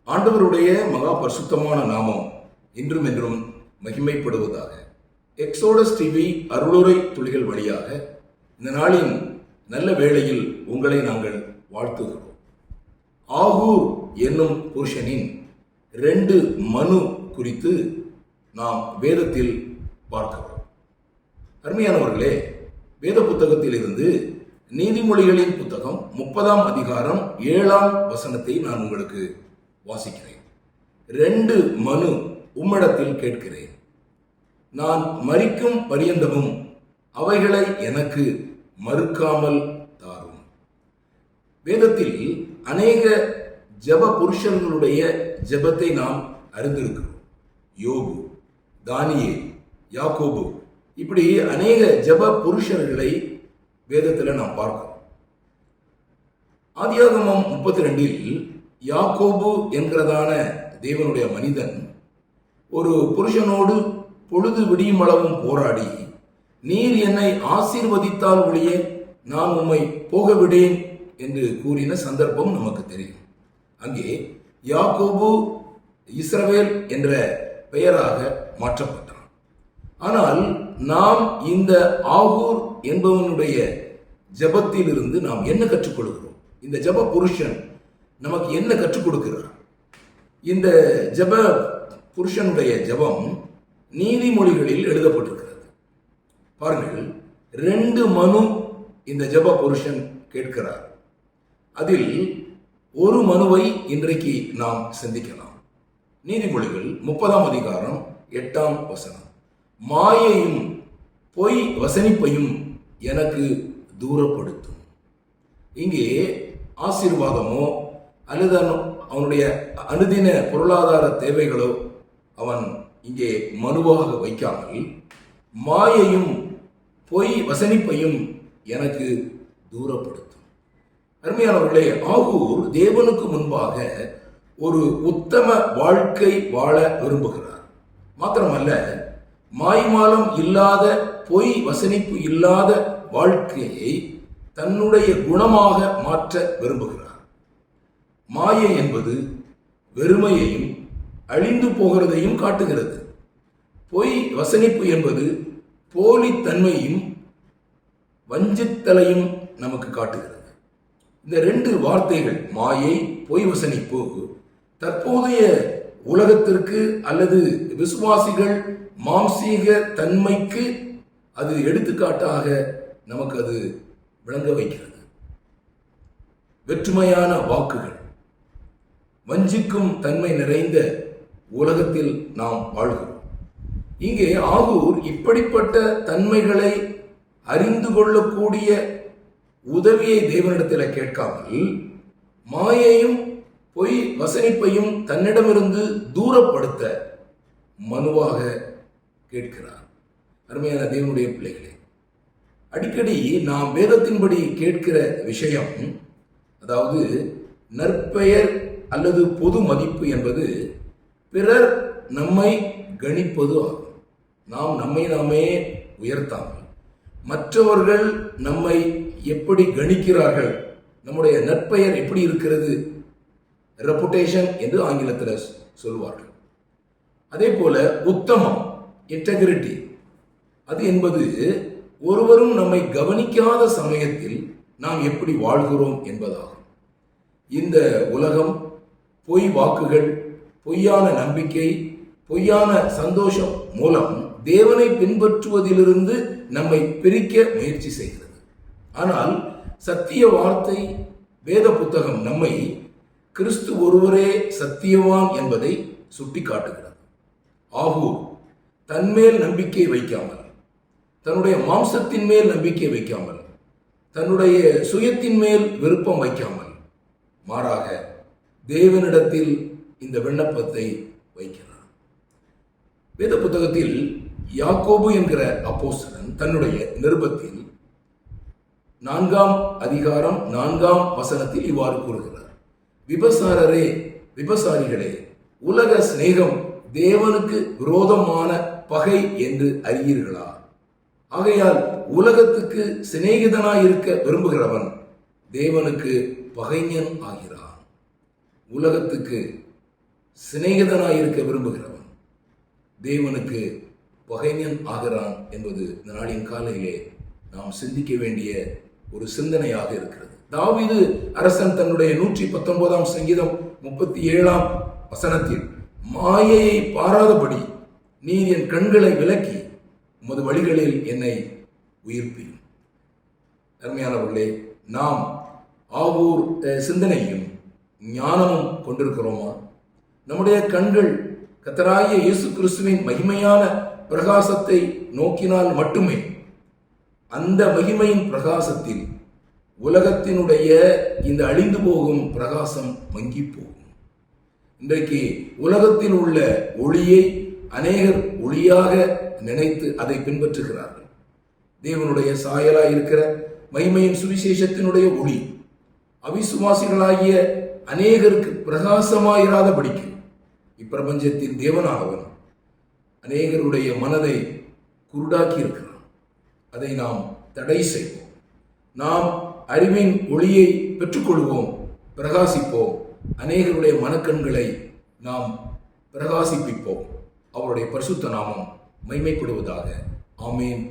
ஆண்டவருடைய மகா பரிசுத்தமான நாமம் இன்றும் என்றும் மகிமைப்படுவதாக. எக்ஸோடஸ் டிவி அருளுரை துளிகள் வழியாக இந்த நாளின் நல்ல வேளையில் உங்களை நாங்கள் வாழ்த்துகிறோம். ஆகூர் என்னும் புருஷனின் 2 மனு குறித்து நாம் வேதத்தில் பார்க்கிறோம். அருமையானவர்களே, வேத புத்தகத்தில் இருந்து நீதிமொழிகளின் புத்தகம் 30ஆம் அதிகாரம் 7ஆம் வசனத்தை நான் உங்களுக்கு வாசிக்கிறேன். 2 மனு உம்மிடத்தில் கேட்கிறேன், நான் மரிக்கும் பரியந்தமும் அவைகளை எனக்கு மறுக்காமல் தாரும். வேதத்தில் அநேக ஜெப புருஷர்களுடைய ஜெபத்தை நாம் அறிந்திருக்கிறோம். யோபு, தானியேல், யாக்கோபு, இப்படி அநேக ஜெப புருஷர்களை வேதத்தில் நாம் பார்க்கிறோம். ஆதியாகமம் 32இல் யாக்கோபு என்கிறதான தேவனுடைய மனிதன் ஒரு புருஷனோடு பொழுது விடியும் அளவும் போராடி, நீர் என்னை ஆசீர்வதித்தால் ஒழிய நான் உம்மை போக விடேன் என்று கூறின சந்தர்ப்பம் நமக்கு தெரியும். அங்கே யாக்கோபு இஸ்ரவேல் என்ற பெயராக மாற்றப்பட்டான். ஆனால் நாம் இந்த ஆகூர் என்பவனுடைய ஜெபத்தில் இருந்து நாம் என்ன கற்றுக்கொள்கிறோம்? இந்த ஜெப புருஷன் நமக்கு என்ன கற்றுக் கொடுக்கிறார்? இந்த ஜெப புருஷனுடைய ஜெபம் நீதிமொழிகளில் எழுதப்பட்டிருக்கிறது. பாருங்கள், 2 மனு இந்த ஜெப புருஷன் கேட்கிறார். அதில் ஒரு மனுவை இன்றைக்கு நாம் சிந்திக்கலாம். நீதிமொழிகள் 30ஆம் அதிகாரம் 8ஆம் வசனம், மாயையும் பொய் வசனிப்பையும் எனக்கு தூரப்படுத்தும். இங்கே ஆசீர்வாதமோ அல்லது அவனுடைய அனுதின பொருளாதார தேவைகளோ அவன் இங்கே மனுவாக வைக்காமல், மாயையும் பொய் வசனிப்பையும் எனக்கு தூரப்படுத்தும். அருமையானவர்களே, ஆகூர் தேவனுக்கு முன்பாக ஒரு உத்தம வாழ்க்கை வாழ விரும்புகிறார். மாத்திரமல்ல, மாய்மாலம் இல்லாத பொய் வசனிப்பு இல்லாத வாழ்க்கையை தன்னுடைய குணமாக மாற்ற விரும்புகிறார். மாயை என்பது வெறுமையையும் அழிந்து போகிறதையும் காட்டுகிறது. பொய் வசனிப்பு என்பது போலித்தன்மையும் வஞ்சித்தலையும் நமக்கு காட்டுகிறது. இந்த 2 வார்த்தைகள், மாயை, பொய் வசனிப்பு, தற்போதைய உலகத்திற்கு அல்லது விசுவாசிகள் மாம்சீக தன்மைக்கு அது எடுத்துக்காட்டாக நமக்கு அது விளங்க வைக்கிறது. வெற்றுமையான வாக்குகள், வஞ்சிக்கும் தன்மை நிறைந்த உலகத்தில் நாம் வாழ்கிறோம். இங்கே ஆகூர் இப்படிப்பட்ட தன்மைகளை அறிந்து கொள்ளக்கூடிய உதவியை தேவனிடத்தில் கேட்காமல், மாயையும் பொய் வசனிப்பையும் தன்னிடமிருந்து தூரப்படுத்த மனுவாக கேட்கிறார். அருமையான தேவனுடைய பிள்ளைகளே, அடிக்கடி நாம் வேதத்தின்படி கேட்கிற விஷயம், அதாவது நற்பெயர் அல்லது பொது மதிப்பு என்பது பிறர் நம்மை கணிப்பது ஆகும். நாம் நம்மை நாமே உயர்த்தாமல் மற்றவர்கள் நம்மை எப்படி கணிக்கிறார்கள், நம்முடைய நற்பெயர் எப்படி இருக்கிறது, ரெப்புடேஷன் என்று ஆங்கிலத்தில் சொல்வார்கள். அதே போல உத்தமம், இன்டெகிரிட்டி, அது என்பது ஒருவரும் நம்மை கவனிக்காத சமயத்தில் நாம் எப்படி வாழ்கிறோம் என்பதாகும். இந்த உலகம் பொய் வாக்குகள், பொய்யான நம்பிக்கை, பொய்யான சந்தோஷம் மூலம் தேவனை பின்பற்றுவதிலிருந்து நம்மை பிரிக்க முயற்சி செய்கிறது. ஆனால் சத்திய வார்த்தை, வேத புத்தகம் நம்மை கிறிஸ்து ஒருவரே சத்தியவான் என்பதை சுட்டி காட்டுகிறது. ஆகூர் தன்மேல் நம்பிக்கை வைக்காமல், தன்னுடைய மாம்சத்தின் மேல் நம்பிக்கை வைக்காமல், தன்னுடைய சுயத்தின் மேல் விருப்பம் வைக்காமல், மாறாக தேவனிடத்தில் இந்த விண்ணப்பத்தை வைக்கிறார். வேத புத்தகத்தில் யாக்கோபு என்கிற அப்போஸ்தலன் தன்னுடைய நிருபத்தில் 4ஆம் அதிகாரம் 4ஆம் வசனத்தில் இவ்வாறு கூறுகிறார், விபசாரரே, விபசாரிகளே, உலக சிநேகம் தேவனுக்கு விரோதமான பகை என்று அறியீர்களா? ஆகையால் உலகத்துக்கு சிநேகிதனாயிருக்க விரும்புகிறவன் தேவனுக்கு பகைஞன் ஆகிறான். உலகத்துக்கு சிநேகிதனாய் இருக்க விரும்புகிறவன் தேவனுக்கு பகைஞன் ஆகிறான் என்பது இந்த நாளின் காலையிலே நாம் சிந்திக்க வேண்டிய ஒரு சிந்தனையாக இருக்கிறது. தாவீது அரசன் தன்னுடைய 119 சங்கீதம் 37 வசனத்தில், மாயையை பாராதபடி நீர் என் கண்களை விலக்கி உமது வழிகளில் என்னை உயிர்ப்பியும். அருமையானவர்களே, நாம் ஆகூர் சிந்தனையும் ஞானமும் கொண்டிருக்கிறோமா? நம்முடைய கண்கள் கர்த்தராகிய இயேசு கிறிஸ்துவின் மகிமையான பிரகாசத்தை நோக்கினால் மட்டுமே அந்த மகிமையின் பிரகாசத்தில் உலகத்தினுடைய இந்த அழிந்து போகும் பிரகாசம் மங்கி போகும். இன்றைக்கு உலகத்தில் உள்ள ஒளியை அநேகர் ஒளியாக நினைத்து அதை பின்பற்றுகிறார்கள். தேவனுடைய சாயலாய் இருக்கிற மகிமையின் சுவிசேஷத்தினுடைய ஒளி அவிசுவாசிகளாகிய அநேகருக்கு பிரகாசமாயிராதபடிக்கு இப்பிரபஞ்சத்தின் தேவனானவன் அநேகருடைய மனதை குருடாக்கி இருக்கிறான். அதை நாம் தடை செய்வோம். நாம் அறிவின் ஒளியை பெற்றுக்கொள்வோம், பிரகாசிப்போம். அநேகருடைய மனக்கண்களை நாம் பிரகாசிப்பிப்போம். அவருடைய பரிசுத்த நாமம் மகிமைப்படுவதாக. ஆமேன்.